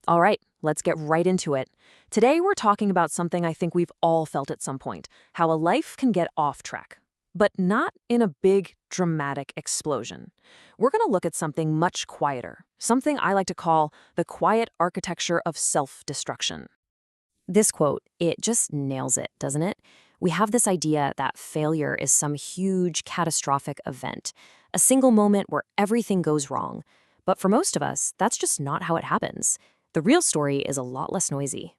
All right, let's get right into it. Today, we're talking about something I think we've all felt at some point, how a life can get off track. But not in a big, dramatic explosion. We're going to look at something much quieter, something I like to call the quiet architecture of self-destruction. This quote, it just nails it, doesn't it? We have this idea that failure is some huge, catastrophic event, a single moment where everything goes wrong. But for most of us, that's just not how it happens. The real story is a lot less noisy.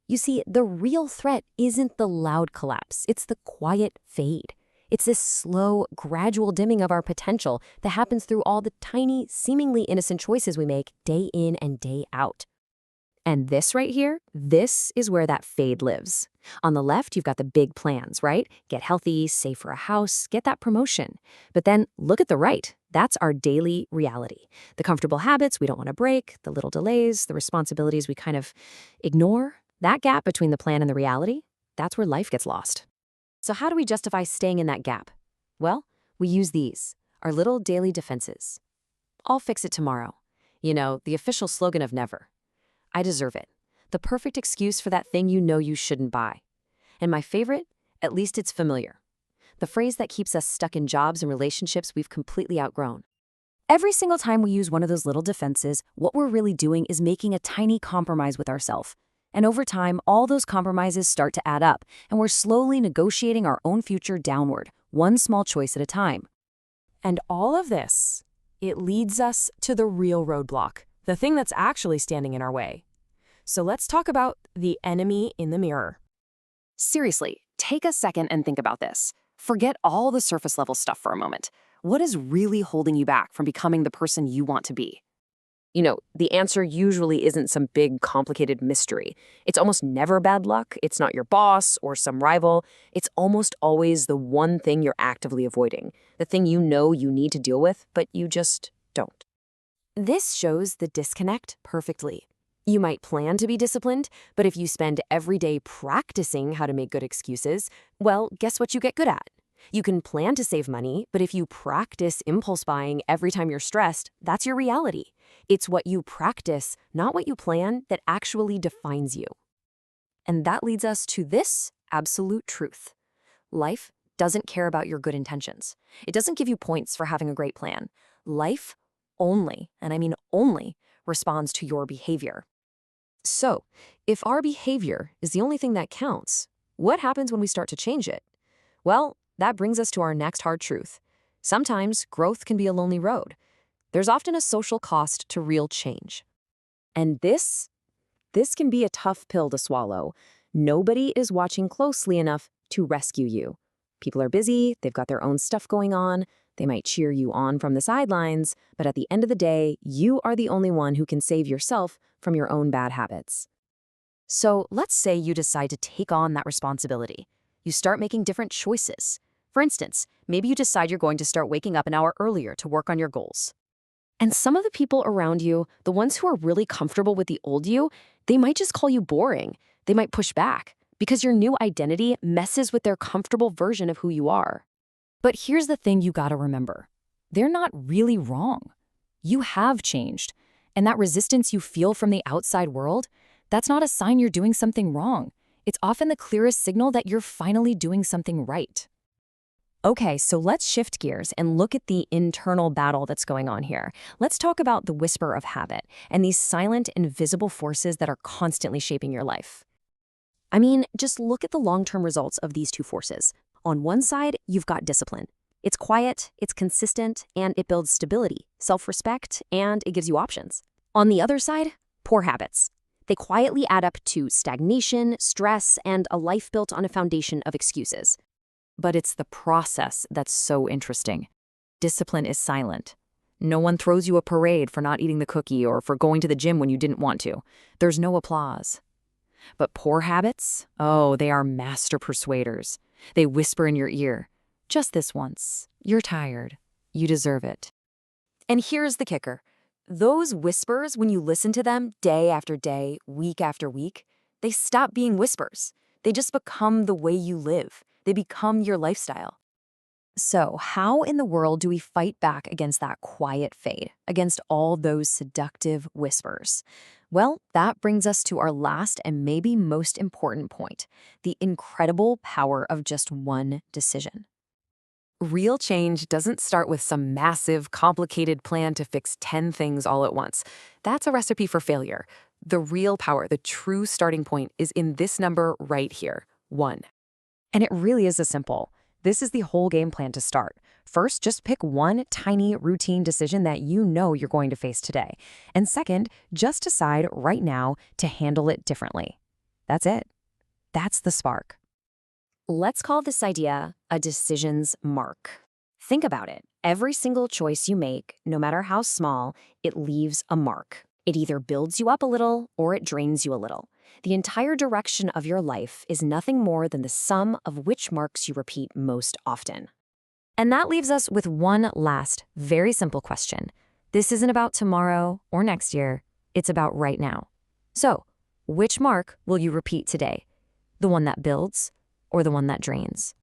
You see, the real threat isn't the loud collapse, it's the quiet fade. It's this slow, gradual dimming of our potential that happens through all the tiny, seemingly innocent choices we make day in and day out. And this right here, this is where that fade lives. On the left, you've got the big plans, right? Get healthy, save for a house, get that promotion. But then look at the right. That's our daily reality. The comfortable habits we don't want to break, the little delays, the responsibilities we kind of ignore. That gap between the plan and the reality, that's where life gets lost. So how do we justify staying in that gap? Well, we use these, our little daily defenses. I'll fix it tomorrow. You know, the official slogan of never. I deserve it. The perfect excuse for that thing you know you shouldn't buy. And my favorite, at least it's familiar. The phrase that keeps us stuck in jobs and relationships we've completely outgrown. Every single time we use one of those little defenses, what we're really doing is making a tiny compromise with ourselves. And over time, all those compromises start to add up, and we're slowly negotiating our own future downward, one small choice at a time. And all of this, it leads us to the real roadblock, the thing that's actually standing in our way. So let's talk about the enemy in the mirror. Seriously, take a second and think about this. Forget all the surface level stuff for a moment. What is really holding you back from becoming the person you want to be? You know, the answer usually isn't some big, complicated mystery. It's almost never bad luck. It's not your boss or some rival. It's almost always the one thing you're actively avoiding, the thing you know you need to deal with, but you just don't. This shows the disconnect perfectly. You might plan to be disciplined, but if you spend every day practicing how to make good excuses, well, guess what you get good at? You can plan to save money, but if you practice impulse buying every time you're stressed, that's your reality. It's what you practice, not what you plan, that actually defines you. And that leads us to this absolute truth. Life doesn't care about your good intentions. It doesn't give you points for having a great plan. Life only, and I mean only, responds to your behavior. So, if our behavior is the only thing that counts, what happens when we start to change it? Well, that brings us to our next hard truth. Sometimes growth can be a lonely road. There's often a social cost to real change. And this can be a tough pill to swallow. Nobody is watching closely enough to rescue you. People are busy, they've got their own stuff going on, they might cheer you on from the sidelines, but at the end of the day, you are the only one who can save yourself from your own bad habits. So let's say you decide to take on that responsibility. You start making different choices. For instance, maybe you decide you're going to start waking up an hour earlier to work on your goals. And some of the people around you, the ones who are really comfortable with the old you, they might just call you boring. They might push back because your new identity messes with their comfortable version of who you are. But here's the thing you gotta remember. They're not really wrong. You have changed. And that resistance you feel from the outside world, that's not a sign you're doing something wrong. It's often the clearest signal that you're finally doing something right. Okay, so let's shift gears and look at the internal battle that's going on here. Let's talk about the whisper of habit and these silent, invisible forces that are constantly shaping your life. I mean, just look at the long-term results of these two forces. On one side, you've got discipline. It's quiet, it's consistent, and it builds stability, self-respect, and it gives you options. On the other side, poor habits. They quietly add up to stagnation, stress, and a life built on a foundation of excuses. But it's the process that's so interesting. Discipline is silent. No one throws you a parade for not eating the cookie or for going to the gym when you didn't want to. There's no applause. But poor habits, oh, they are master persuaders. They whisper in your ear, just this once. You're tired. You deserve it. And here's the kicker. Those whispers, when you listen to them day after day, week after week, they stop being whispers. They just become the way you live. They become your lifestyle. So how in the world do we fight back against that quiet fade, against all those seductive whispers? Well, that brings us to our last and maybe most important point, the incredible power of just one decision. Real change doesn't start with some massive, complicated plan to fix 10 things all at once. That's a recipe for failure. The real power, the true starting point, is in this number right here, 1. And it really is as simple. This is the whole game plan to start. First, just pick one tiny routine decision that you know you're going to face today. And second, just decide right now to handle it differently. That's it. That's the spark. Let's call this idea a decision's mark. Think about it. Every single choice you make, no matter how small, it leaves a mark. It either builds you up a little or it drains you a little. The entire direction of your life is nothing more than the sum of which marks you repeat most often. And that leaves us with one last, very simple question. This isn't about tomorrow or next year. It's about right now. So, which mark will you repeat today? The one that builds or the one that drains?